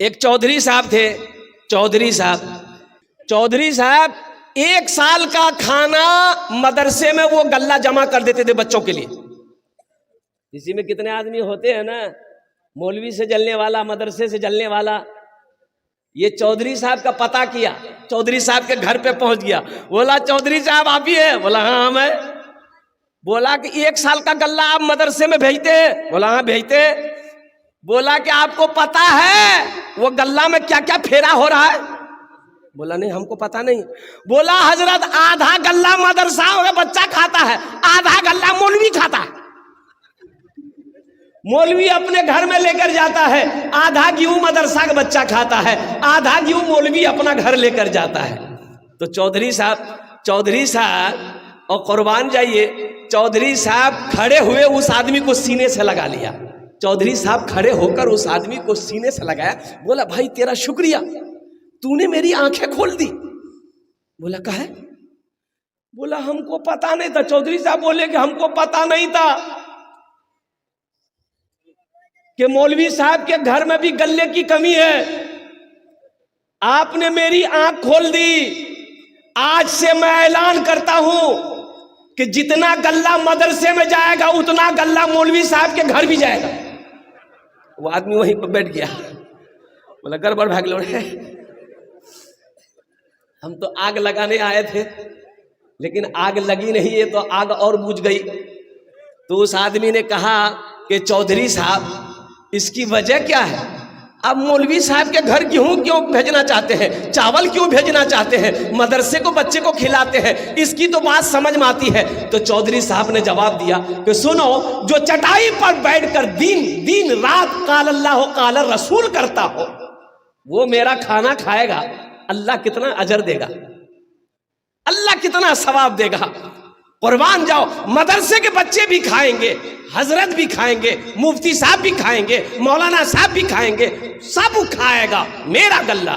ایک چودھری صاحب تھے، چودھری صاحب 1 سال کا کھانا مدرسے میں وہ غلہ جمع کر دیتے تھے بچوں کے لیے۔ اسی میں کتنے آدمی ہوتے ہیں نا، مولوی سے جلنے والا، مدرسے سے جلنے والا۔ یہ چودھری صاحب کا پتہ کیا، چودھری صاحب کے گھر پہ پہنچ گیا، بولا چودھری صاحب آپ ہی ہیں؟ بولا ہاں ہم ہیں۔ بولا کہ 1 سال کا غلہ آپ مدرسے میں بھیجتے ہیں؟ بولا ہاں بھیجتے۔ بولا کہ آپ کو پتا ہے وہ غلہ میں کیا کیا پھیرا ہو رہا ہے؟ بولا نہیں ہم کو پتا نہیں۔ بولا حضرت آدھا غلہ مدرسہ میں بچہ کھاتا ہے، آدھا غلہ مولوی کھاتا ہے۔ مولوی اپنے گھر میں لے کر جاتا ہے، آدھا گیہوں مدرسہ کا بچہ کھاتا ہے، آدھا گیہوں مولوی اپنا گھر لے کر جاتا ہے۔ تو چودھری صاحب اور قربان جائیے، چودھری صاحب کھڑے ہوئے اس آدمی کو سینے سے لگا لیا۔ چودھری صاحب کھڑے ہو کر اس آدمی کو سینے سے لگایا، بولا بھائی تیرا شکریہ، تو نے میری آنکھیں کھول دی۔ بولا کہے؟ بولا ہم کو پتا نہیں تھا۔ چودھری صاحب بولے کہ ہم کو پتا نہیں تھا کہ مولوی صاحب کے گھر میں بھی غلے کی کمی ہے، آپ نے میری آنکھ کھول دی۔ آج سے میں اعلان کرتا ہوں کہ جتنا غلہ مدرسے میں جائے گا اتنا غلہ مولوی صاحب کے گھر بھی جائے گا۔ وہ آدمی وہیں پہ بیٹھ گیا، بولا گڑبڑ بھاگ لو رہے، ہم تو آگ لگانے آئے تھے لیکن آگ لگی نہیں ہے تو آگ اور بجھ گئی۔ تو اس آدمی نے کہا کہ چودھری صاحب اس کی وجہ کیا ہے؟ اب مولوی صاحب کے گھر گیہوں کیوں بھیجنا چاہتے ہیں، چاول کیوں بھیجنا چاہتے ہیں، مدرسے کو بچے کو کھلاتے ہیں، اس کی تو بات سمجھ میں آتی ہے۔ تو چودھری صاحب نے جواب دیا کہ سنو، جو چٹائی پر بیٹھ کر دن رات قال اللہ قال رسول کرتا ہو وہ میرا کھانا کھائے گا، اللہ کتنا اجر دے گا، اللہ کتنا ثواب دے گا۔ قربان جاؤ، مدرسے کے بچے بھی کھائیں گے، حضرت بھی کھائیں گے، مفتی صاحب بھی کھائیں گے، مولانا صاحب بھی کھائیں گے، سب کھائے گا میرا غلہ۔